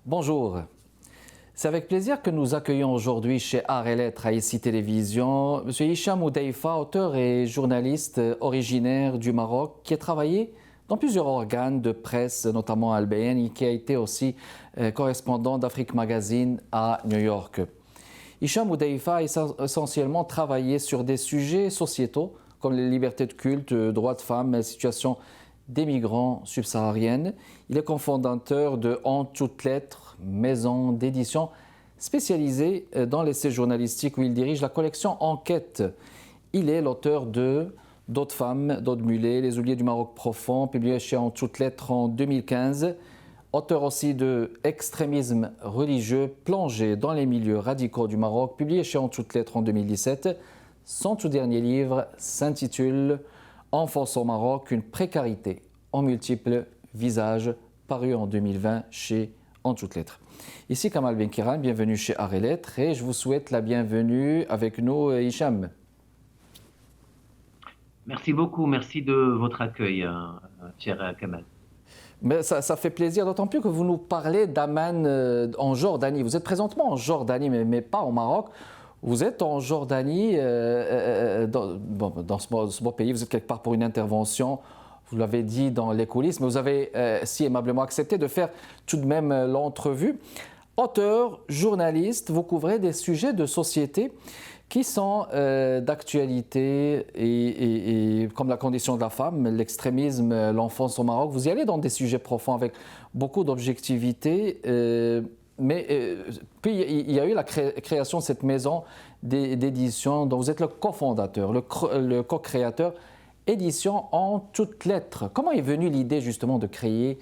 Bonjour. C'est avec plaisir que nous accueillons aujourd'hui chez Art et Lettres à ICI Télévision M. Hicham Oudeifa, auteur et journaliste originaire du Maroc, qui a travaillé dans plusieurs organes de presse, notamment Al Bayan, et qui a été aussi correspondant d'Afrique Magazine à New York. Hicham Oudeifa a essentiellement travaillé sur des sujets sociétaux comme les libertés de culte, droits de femmes, la situation des migrants subsahariennes. Il est cofondateur de En toutes lettres, maison d'édition spécialisée dans l'essai journalistique où il dirige la collection Enquête. Il est l'auteur de D'autres femmes, d'autres mulets, Les oubliés du Maroc profond, publié chez En toutes lettres en 2015. Auteur aussi de Extrémisme religieux plongé dans les milieux radicaux du Maroc, publié chez En toutes lettres en 2017. Son tout dernier livre s'intitule Enfance au Maroc, une précarité en multiples visages, paru en 2020 chez En toutes lettres. Ici Kamal Benkiran, bienvenue chez Art et Lettres et je vous souhaite la bienvenue avec nous, Hicham. Merci beaucoup, merci de votre accueil, cher Kamal. Mais ça fait plaisir, d'autant plus que vous nous parlez d'Amman en Jordanie. Vous êtes présentement en Jordanie, mais pas au Maroc. Vous êtes en Jordanie, dans ce beau pays, vous êtes quelque part pour une intervention, vous l'avez dit dans les coulisses, mais vous avez si aimablement accepté de faire tout de même l'entrevue. Auteur, journaliste, vous couvrez des sujets de société qui sont d'actualité et comme la condition de la femme, l'extrémisme, l'enfance au Maroc. Vous y allez dans des sujets profonds avec beaucoup d'objectivité. Mais puis il y a eu la création de cette maison d'édition dont vous êtes le cofondateur, le co-créateur, édition En toutes lettres. Comment est venue l'idée justement de créer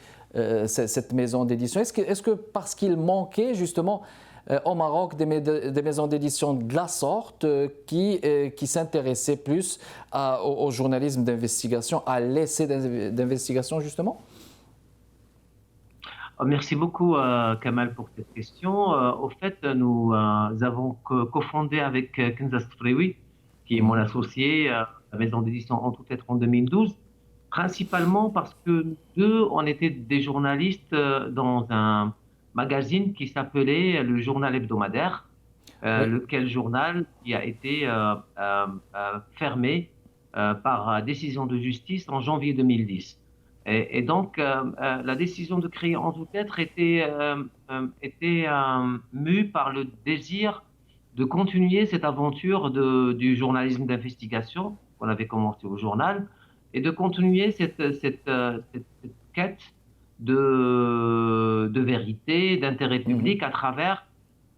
cette maison d'édition? Est-ce que parce qu'il manquait justement au Maroc des maisons d'édition de la sorte qui s'intéressaient plus au journalisme d'investigation, à l'essai d'investigation justement? Merci beaucoup, Kamal, pour cette question. Au fait, nous avons cofondé avec Kenza Sfrewi, qui est mon associé, la maison d'édition En toutes lettres en 2012, principalement parce que nous deux, on était des journalistes dans un magazine qui s'appelait le Journal hebdomadaire, Oui. lequel journal qui a été fermé par décision de justice en janvier 2010. Et donc, la décision de créer En toutes lettres était mue par le désir de continuer cette aventure du journalisme d'investigation qu'on avait commencé au journal et de continuer cette quête de vérité, d'intérêt public à travers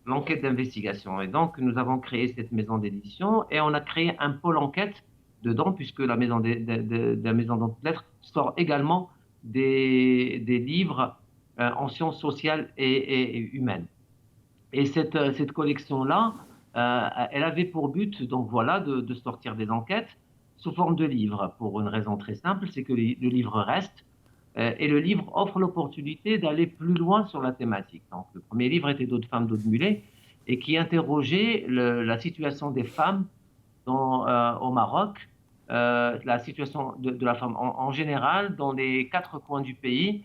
l'enquête d'investigation. Et donc, nous avons créé cette maison d'édition et on a créé un pôle enquête dedans, puisque la maison d'En toutes lettres sort également des livres en sciences sociales et humaines. Et cette collection-là, elle avait pour but, donc voilà, de sortir des enquêtes sous forme de livres, pour une raison très simple, c'est que le livre reste, et le livre offre l'opportunité d'aller plus loin sur la thématique. Donc, le premier livre était D'autres femmes, d'autres mulets, et qui interrogeait la situation des femmes au Maroc, la situation de la femme en général dans les quatre coins du pays,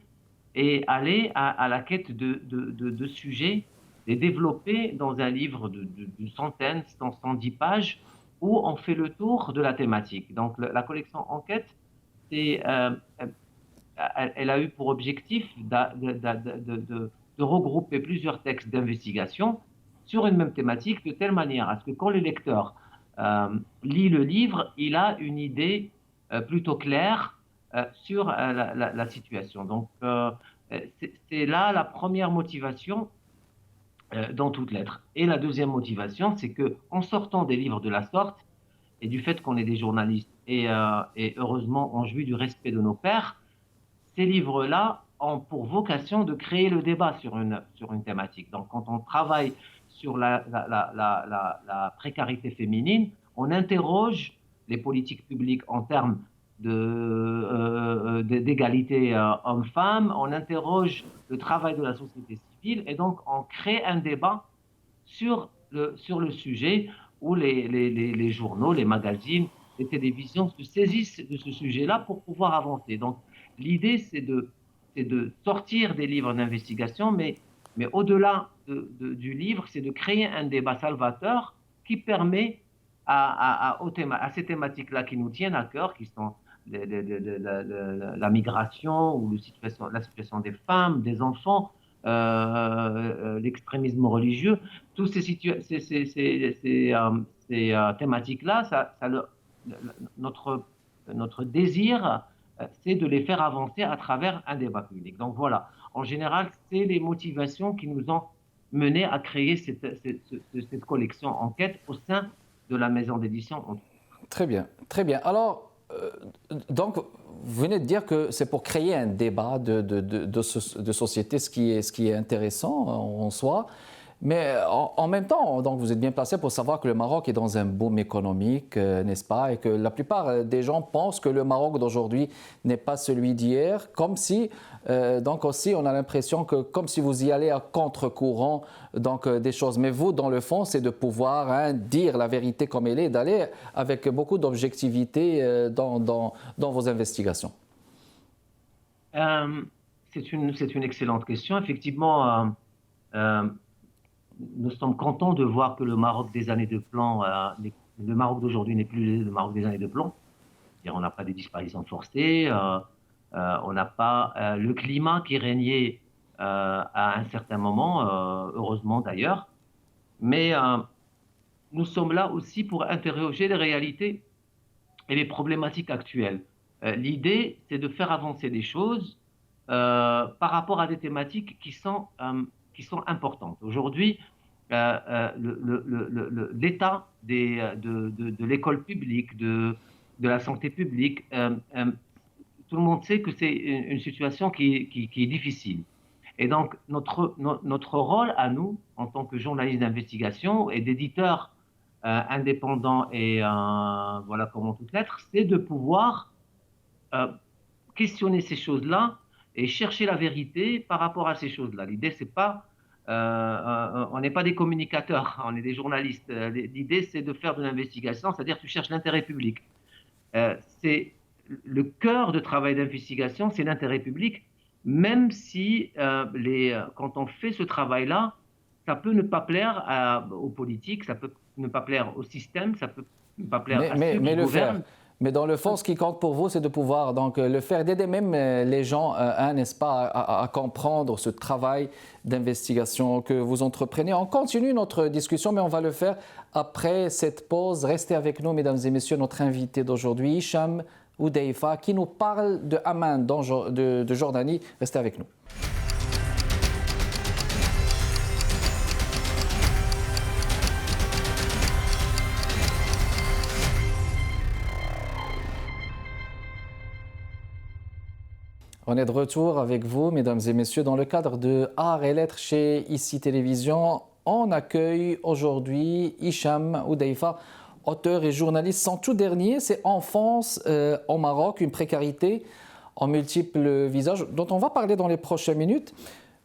et aller à la quête de sujets, les développer dans un livre d'une centaine, 110 pages, où on fait le tour de la thématique. Donc la collection Enquête, elle a eu pour objectif de regrouper plusieurs textes d'investigation sur une même thématique, de telle manière à ce que quand le lecteur lit le livre, il a une idée plutôt claire sur la situation. Donc, c'est là la première motivation dans toutes lettres. Et la deuxième motivation, c'est que en sortant des livres de la sorte, et du fait qu'on est des journalistes, et heureusement on jouit du respect de nos pairs, ces livres-là ont pour vocation de créer le débat sur une thématique. Donc, quand on travaille sur la précarité féminine, on interroge les politiques publiques en termes d'égalité hommes-femmes, on interroge le travail de la société civile, et donc on crée un débat sur le sujet où les journaux, les magazines, les télévisions se saisissent de ce sujet-là pour pouvoir avancer. Donc, l'idée, c'est de sortir des livres d'investigation, mais Mais au-delà du livre, c'est de créer un débat salvateur qui permet à ces thématiques-là qui nous tiennent à cœur, qui sont la migration ou la situation des femmes, des enfants, l'extrémisme religieux, toutes ces thématiques-là, notre désir, c'est de les faire avancer à travers un débat public. Donc voilà, en général, c'est les motivations qui nous ont menés à créer cette collection enquête au sein de la maison d'édition. Très bien, très bien. Alors, donc, vous venez de dire que c'est pour créer un débat de société, ce qui est intéressant en soi. Mais en même temps, donc vous êtes bien placé pour savoir que le Maroc est dans un boom économique, n'est-ce pas? Et que la plupart des gens pensent que le Maroc d'aujourd'hui n'est pas celui d'hier, comme si, donc aussi, on a l'impression que comme si vous y allez à contre-courant donc, des choses. Mais vous, dans le fond, c'est de pouvoir dire la vérité comme elle est, d'aller avec beaucoup d'objectivité dans vos investigations. C'est une excellente question. Effectivement, nous sommes contents de voir que le Maroc des années de plomb, le Maroc d'aujourd'hui n'est plus le Maroc des années de plomb. C'est-à-dire, on n'a pas de disparition forcée, on n'a pas le climat qui régnait à un certain moment, heureusement d'ailleurs. Mais nous sommes là aussi pour interroger les réalités et les problématiques actuelles. L'idée, c'est de faire avancer des choses par rapport à des thématiques qui sont importantes. Aujourd'hui, l'état de l'école publique, de la santé publique, tout le monde sait que c'est une situation qui est difficile. Et donc, notre rôle à nous, en tant que journalistes d'investigation et d'éditeurs indépendants et voilà comment toutes lettres, c'est de pouvoir questionner ces choses-là et chercher la vérité par rapport à ces choses-là. L'idée, c'est pas, on n'est pas des communicateurs, on est des journalistes. L'idée, c'est de faire de l'investigation, c'est-à-dire tu cherches l'intérêt public. C'est le cœur de travail d'investigation, c'est l'intérêt public, même si quand on fait ce travail-là, ça peut ne pas plaire aux politiques, ça peut ne pas plaire au système, ça peut ne pas plaire à ceux qui gouvernent. Mais dans le fond, ce qui compte pour vous, c'est de pouvoir donc le faire, d'aider même les gens, n'est-ce pas, à comprendre ce travail d'investigation que vous entreprenez. On continue notre discussion, mais on va le faire après cette pause. Restez avec nous, mesdames et messieurs, notre invité d'aujourd'hui, Hicham Oudeifa, qui nous parle de Amman, de Jordanie. Restez avec nous. On est de retour avec vous, mesdames et messieurs, dans le cadre de Art et Lettres chez ICI Télévision. On accueille aujourd'hui Hicham Oudeifa, auteur et journaliste. Son tout dernier, c'est Enfance au Maroc, une précarité en multiples visages, dont on va parler dans les prochaines minutes.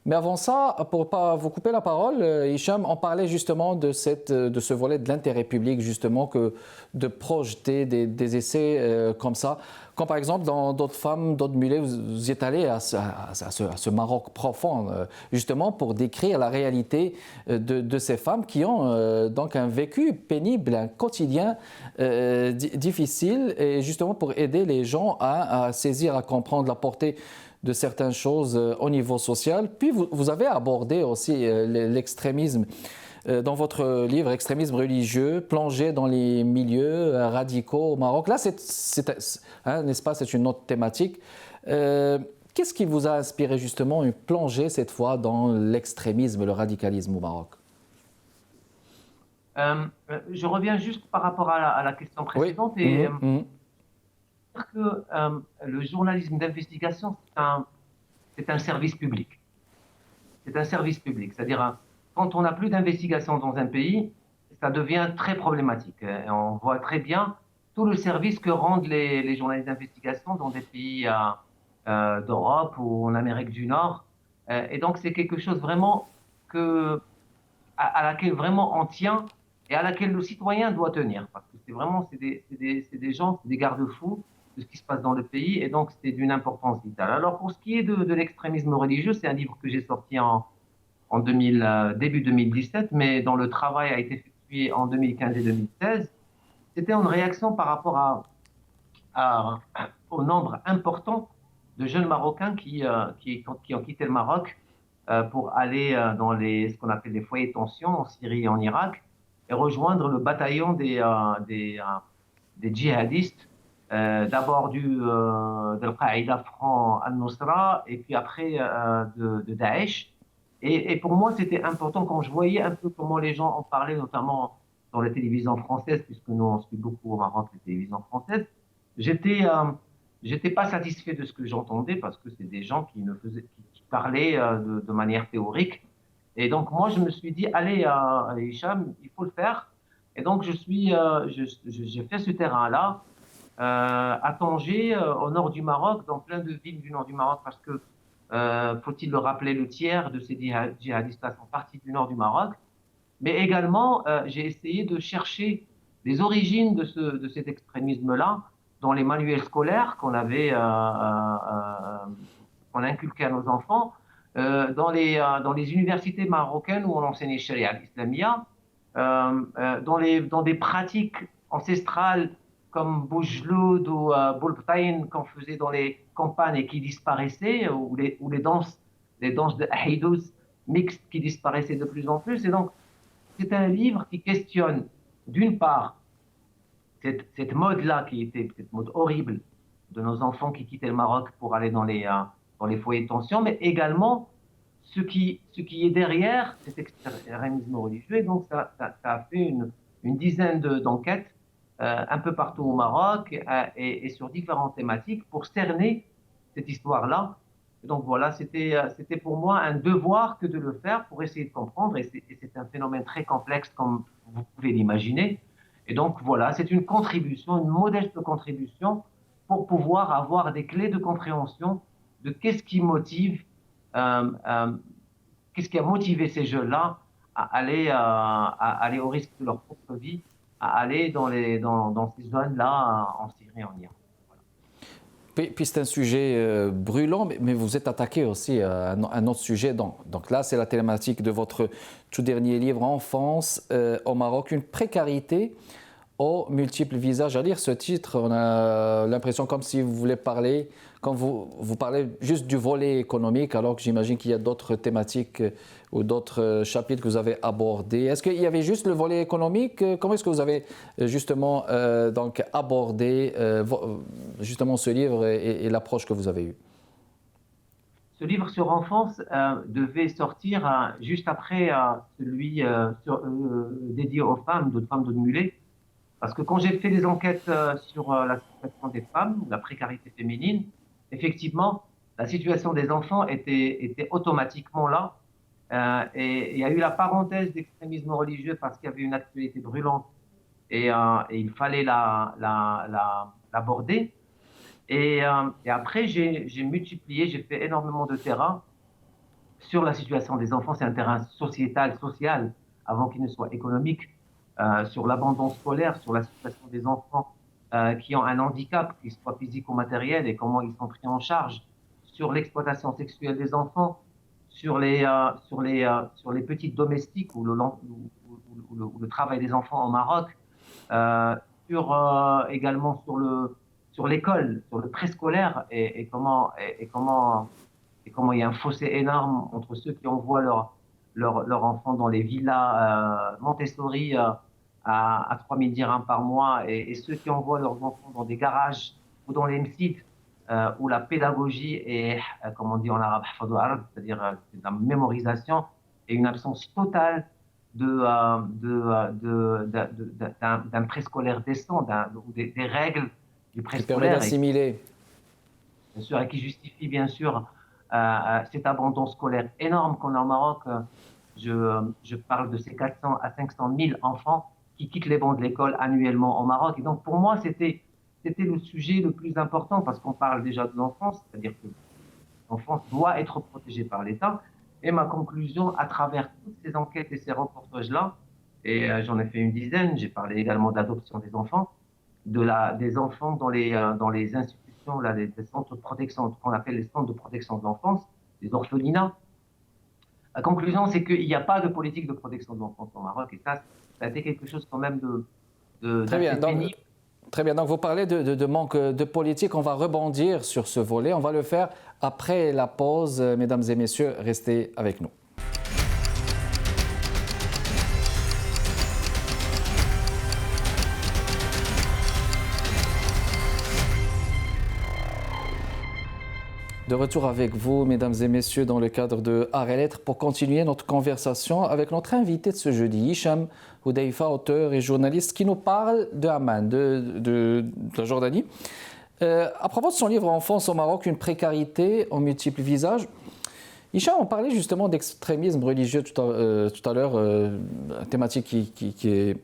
Mais avant ça, pour ne pas vous couper la parole, Hicham, on parlait justement de ce volet de l'intérêt public, justement, que de projeter des essais comme ça. Comme par exemple, dans D'autres femmes, d'autres mulets, vous êtes allé à ce Maroc profond, justement, pour décrire la réalité de ces femmes qui ont donc un vécu pénible, un quotidien difficile, et justement pour aider les gens à saisir, à comprendre la portée de certaines choses au niveau social. Puis vous avez abordé aussi l'extrémisme dans votre livre, Extrémisme religieux, plongé dans les milieux radicaux au Maroc. Là, n'est-ce pas, c'est une autre thématique. Qu'est-ce qui vous a inspiré justement une plongée cette fois dans l'extrémisme, le radicalisme au Maroc? Je reviens juste par rapport à la question précédente. Oui. Et que le journalisme d'investigation, c'est un service public. C'est un service public. C'est-à-dire, quand on n'a plus d'investigation dans un pays, ça devient très problématique. Et on voit très bien tout le service que rendent les journalistes d'investigation dans des pays d'Europe ou en Amérique du Nord. Et donc, c'est quelque chose vraiment à laquelle vraiment on tient et à laquelle le citoyen doit tenir. Parce que c'est des gens, c'est des garde-fous de ce qui se passe dans le pays, et donc c'est d'une importance vitale. Alors pour ce qui est de l'extrémisme religieux, c'est un livre que j'ai sorti en début 2017, mais dont le travail a été effectué en 2015 et 2016. C'était une réaction par rapport au nombre important de jeunes Marocains qui ont quitté le Maroc pour aller dans ce qu'on appelle les foyers de tension en Syrie et en Irak et rejoindre le bataillon des djihadistes, d'abord de Al-Qaïda franc al-Nusra et puis après de Daesh. Et pour moi, c'était important quand je voyais un peu comment les gens en parlaient, notamment dans la télévision française, puisque nous, on suit beaucoup au Maroc les télévisions françaises. J'étais j'étais pas satisfait de ce que j'entendais parce que c'est des gens qui parlaient de manière théorique. Et donc, moi, je me suis dit, allez, Hicham, il faut le faire. Et donc, j'ai fait ce terrain-là à Tanger, au nord du Maroc, dans plein de villes du nord du Maroc, parce que, faut-il le rappeler, le tiers de ces djihadistes-là sont partis du nord du Maroc. Mais également, j'ai essayé de chercher les origines de cet extrémisme-là dans les manuels scolaires qu'on inculquait à nos enfants, dans les universités marocaines où on enseignait Sharia al-Islamia, dans des pratiques ancestrales comme Boujloud ou Boulbtaïn qu'on faisait dans les campagnes et qui disparaissaient, ou les danses de Haïdous mixtes qui disparaissaient de plus en plus. Et donc, c'est un livre qui questionne, d'une part, cette mode-là qui était cette mode horrible de nos enfants qui quittaient le Maroc pour aller dans les foyers de tension, mais également ce qui est derrière cet extrémisme religieux. Et donc, ça a fait une dizaine d'enquêtes un peu partout au Maroc et sur différentes thématiques pour cerner cette histoire-là. Et donc voilà, c'était pour moi un devoir que de le faire pour essayer de comprendre. Et c'est un phénomène très complexe, comme vous pouvez l'imaginer. Et donc voilà, c'est une contribution, une modeste contribution pour pouvoir avoir des clés de compréhension de qu'est-ce qui a motivé ces jeunes-là à aller au risque de leur propre vie, à aller dans ces zones-là en Syrie et en Irak. Puis c'est un sujet brûlant, mais vous êtes attaqué aussi à un autre sujet. Donc là, c'est la thématique de votre tout dernier livre, Enfance au Maroc, une précarité aux multiples visages. À lire ce titre, on a l'impression comme si vous voulez parler, quand vous parlez juste du volet économique, alors que j'imagine qu'il y a d'autres thématiques ou d'autres chapitres que vous avez abordés. Est-ce qu'il y avait juste le volet économique? Comment est-ce que vous avez justement donc abordé justement ce livre et l'approche que vous avez eue? Ce livre sur enfance devait sortir juste après celui dédié aux femmes, d'autres femmes de Mulet. Parce que quand j'ai fait des enquêtes sur la situation des femmes, la précarité féminine, effectivement, la situation des enfants était automatiquement là. Et il y a eu la parenthèse d'extrémisme religieux parce qu'il y avait une actualité brûlante et il fallait l'aborder. Et après, j'ai fait énormément de terrain sur la situation des enfants. C'est un terrain sociétal, social, avant qu'il ne soit économique. Sur l'abandon scolaire, sur la situation des enfants qui ont un handicap, qu'il soit physique ou matériel, et comment ils sont pris en charge, sur l'exploitation sexuelle des enfants, sur les petites domestiques ou le travail des enfants au Maroc, également sur l'école, sur le préscolaire et comment il y a un fossé énorme entre ceux qui envoient leurs enfants dans les villas Montessori à 3 000 dirhams par mois et ceux qui envoient leurs enfants dans des garages ou dans les msites où la pédagogie est, comme on dit en arabe, c'est-à-dire la mémorisation et une absence totale d'un préscolaire décent, des règles du Qui permet préscolaire. d'assimiler. Bien sûr, et qui justifie bien sûr cet abandon scolaire énorme qu'on a au Maroc. Je parle de ces 400 à 500 000 enfants qui quittent les bancs de l'école annuellement au Maroc. Et donc, pour moi, c'était le sujet le plus important parce qu'on parle déjà de l'enfance, c'est-à-dire que l'enfance doit être protégée par l'État. Et ma conclusion, à travers toutes ces enquêtes et ces reportages-là, et j'en ai fait une dizaine, j'ai parlé également de l'adoption des enfants, des enfants dans les institutions, des centres de protection, qu'on appelle les centres de protection de l'enfance, les orphelinats, La conclusion, c'est qu'il n'y a pas de politique de protection de l'enfance au Maroc. Et ça a été quelque chose quand même Très bien. d'assez pénible. Très bien. Donc, vous parlez de manque de politique. On va rebondir sur ce volet. On va le faire après la pause. Mesdames et messieurs, restez avec nous. De retour avec vous, mesdames et messieurs, dans le cadre de Art et Lettres, pour continuer notre conversation avec notre invité de ce jeudi, Hicham Houdeifa, auteur et journaliste, qui nous parle de Amman, de la Jordanie. À propos de son livre Enfance au Maroc, une précarité en multiples visages, Hicham, on parlait justement d'extrémisme religieux tout à l'heure, thématique qui est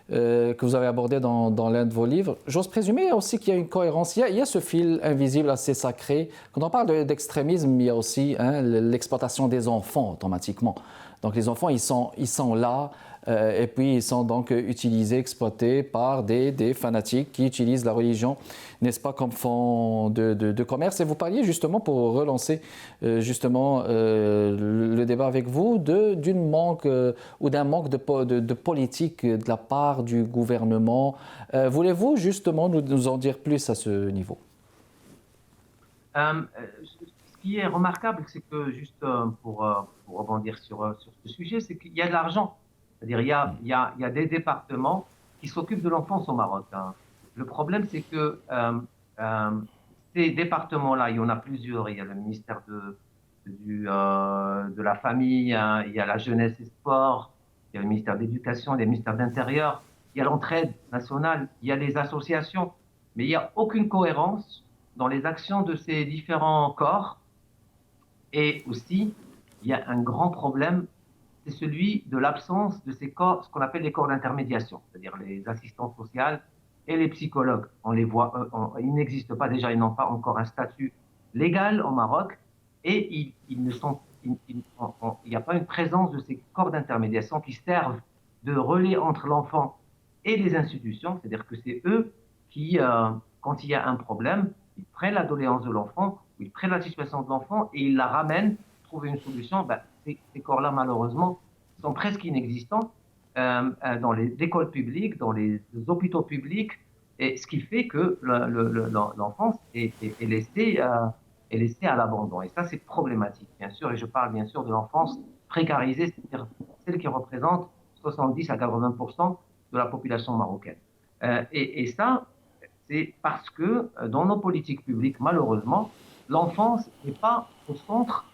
que vous avez abordé dans l'un de vos livres. J'ose présumer aussi qu'il y a une cohérence. Il y a ce fil invisible assez sacré. Quand on parle d'extrémisme, il y a aussi l'exploitation des enfants automatiquement. Donc les enfants, ils sont là et puis ils sont donc utilisés, exploités par des fanatiques qui utilisent la religion, n'est-ce pas, comme fond de commerce. Et vous parliez justement, pour relancer le débat avec vous, d'un manque de politique de la part du gouvernement. Voulez-vous justement nous en dire plus à ce niveau? Ce qui est remarquable, c'est que, juste pour rebondir sur ce sujet, c'est qu'il y a de l'argent. C'est-à-dire il y a des départements qui s'occupent de l'enfance au Maroc. Hein. Le problème, c'est que ces départements-là, il y en a plusieurs. Il y a le ministère de la Famille, hein, il y a la Jeunesse et Sport, il y a le ministère de l'Éducation, il y a le ministère de l'Intérieur, il y a l'entraide nationale, il y a les associations. Mais il n'y a aucune cohérence dans les actions de ces différents corps. Et aussi, il y a un grand problème, c'est celui de l'absence de ces corps, ce qu'on appelle les corps d'intermédiation, c'est-à-dire les assistants sociaux et les psychologues. On les voit, ils n'existent pas déjà, ils n'ont pas encore un statut légal au Maroc, et il n'y a pas une présence de ces corps d'intermédiation qui servent de relais entre l'enfant et les institutions, c'est-à-dire que c'est eux qui, quand il y a un problème, ils prennent la doléance de l'enfant, ils prennent la situation de l'enfant et ils la ramènent, trouver une solution. Ben, ces corps-là, malheureusement, sont presque inexistants dans les écoles publiques, dans les hôpitaux publics, et ce qui fait que l'enfance est laissée à l'abandon. Et ça, c'est problématique, bien sûr, et je parle bien sûr de l'enfance précarisée, c'est-à-dire celle qui représente 70 à 80% de la population marocaine. Et ça, c'est parce que dans nos politiques publiques, malheureusement, l'enfance n'est pas au centre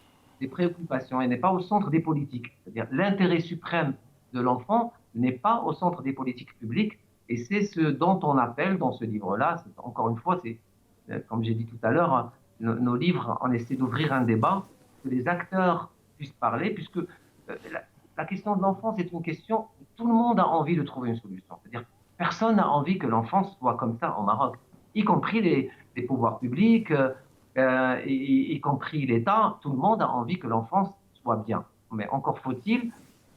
des préoccupations et n'est pas au centre des politiques. C'est-à-dire l'intérêt suprême de l'enfant n'est pas au centre des politiques publiques, et c'est ce dont on appelle dans ce livre-là, encore une fois, c'est comme j'ai dit tout à l'heure, hein, nos livres, on essaie d'ouvrir un débat, que les acteurs puissent parler, puisque la question de l'enfance est une question où tout le monde a envie de trouver une solution. C'est-à-dire personne n'a envie que l'enfance soit comme ça au Maroc, y compris les pouvoirs publics, y compris l'État. Tout le monde a envie que l'enfance soit bien. Mais encore faut-il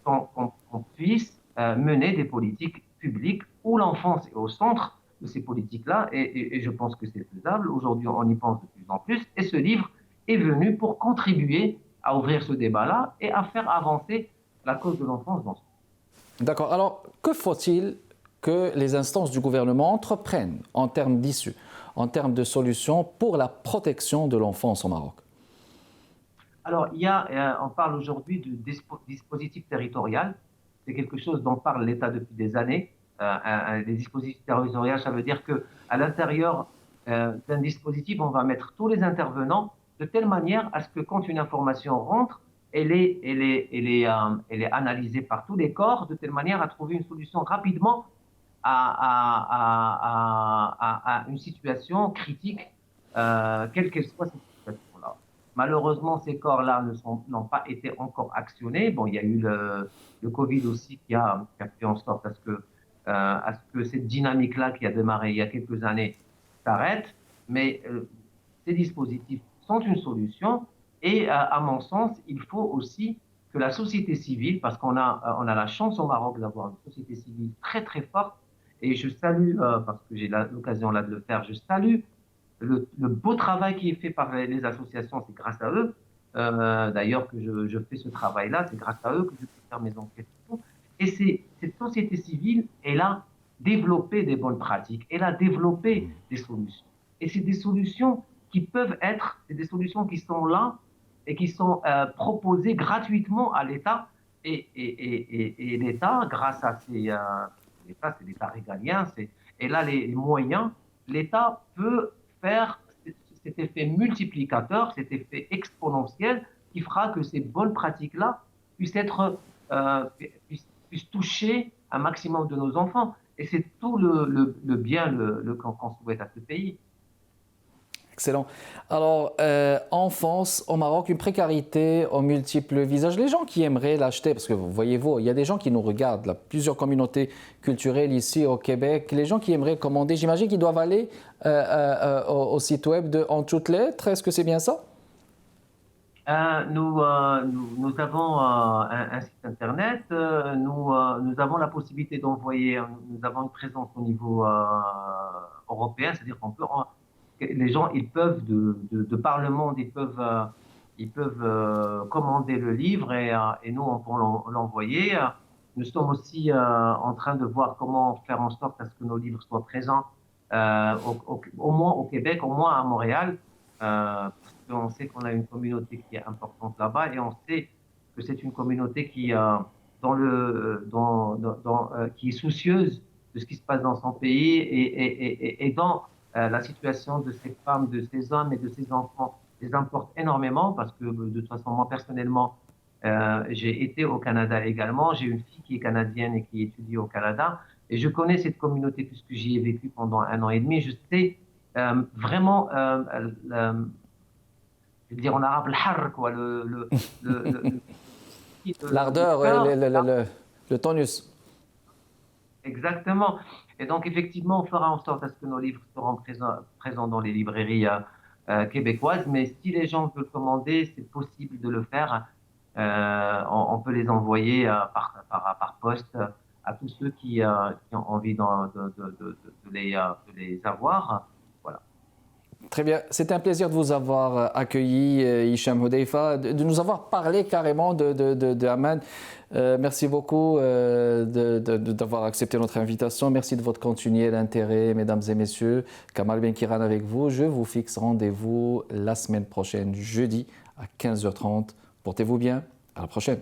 qu'on puisse mener des politiques publiques où l'enfance est au centre de ces politiques-là. Et je pense que c'est faisable. Aujourd'hui, on y pense de plus en plus. Et ce livre est venu pour contribuer à ouvrir ce débat-là et à faire avancer la cause de l'enfance dans ce pays. D'accord. Alors, que faut-il que les instances du gouvernement entreprennent en termes d'issues, en termes de solutions pour la protection de l'enfance au Maroc? Alors, on parle aujourd'hui de dispositif territorial. C'est quelque chose dont parle l'État depuis des années. Les dispositifs territoriaux, ça veut dire qu'à l'intérieur d'un dispositif, on va mettre tous les intervenants de telle manière à ce que quand une information rentre, elle est analysée par tous les corps de telle manière à trouver une solution rapidement à une situation critique, quelle qu'elle soit cette situation-là. Malheureusement, ces corps-là n'ont pas été encore actionnés. Bon, il y a eu le Covid aussi qui a fait en sorte à ce que cette dynamique-là qui a démarré il y a quelques années s'arrête. Mais ces dispositifs sont une solution et, à mon sens, il faut aussi que la société civile, parce qu'on a la chance au Maroc d'avoir une société civile très très forte, et je salue, parce que j'ai l'occasion là de le faire, je salue le beau travail qui est fait par les associations, c'est grâce à eux. d'ailleurs que je fais ce travail-là, c'est grâce à eux que je peux faire mes enquêtes. Et cette société civile, elle a développé des bonnes pratiques, elle a développé des solutions. Et c'est des solutions qui peuvent être, c'est des solutions qui sont là et qui sont proposées gratuitement à l'État. Et l'État, grâce à l'État, c'est l'État régalien, et là les moyens, l'État peut faire cet effet multiplicateur, cet effet exponentiel qui fera que ces bonnes pratiques-là puissent être, puissent toucher un maximum de nos enfants. Et c'est tout le bien qu'on souhaite à ce pays. Excellent. Alors, enfance au Maroc, une précarité aux multiples visages. Les gens qui aimeraient l'acheter, parce que voyez-vous, il y a des gens qui nous regardent, là, plusieurs communautés culturelles ici au Québec. Les gens qui aimeraient commander, j'imagine qu'ils doivent aller au site web de En Toutes Lettres. Est-ce que c'est bien ça? Nous avons un site internet, nous avons la possibilité d'envoyer, nous avons une présence au niveau européen, c'est-à-dire qu'on peut, les gens, ils peuvent de par le monde, ils peuvent commander le livre et nous, on peut l'envoyer. Nous sommes aussi en train de voir comment faire en sorte à ce que nos livres soient présents au moins au Québec, au moins à Montréal. On sait qu'on a une communauté qui est importante là-bas et on sait que c'est une communauté qui, qui est soucieuse de ce qui se passe dans son pays et dans la situation de ces femmes, de ces hommes et de ces enfants les importe énormément parce que de toute façon, moi personnellement, j'ai été au Canada également. J'ai une fille qui est canadienne et qui étudie au Canada et je connais cette communauté puisque j'y ai vécu pendant 1 an et demi. Je sais vraiment je veux dire en arabe, l'har, quoi, l'ardeur, le tonus. Exactement. Et donc, effectivement, on fera en sorte à ce que nos livres seront présents dans les librairies québécoises. Mais si les gens veulent commander, c'est possible de le faire. On peut les envoyer par poste à tous ceux qui ont envie de les avoir. Voilà. Très bien. C'était un plaisir de vous avoir accueilli, Hicham Houdeifa, de nous avoir parlé carrément de Amman. Merci beaucoup d'avoir accepté notre invitation. Merci de votre continuel intérêt, mesdames et messieurs. Kamal Benkiran avec vous. Je vous fixe rendez-vous la semaine prochaine, jeudi à 15h30. Portez-vous bien. À la prochaine.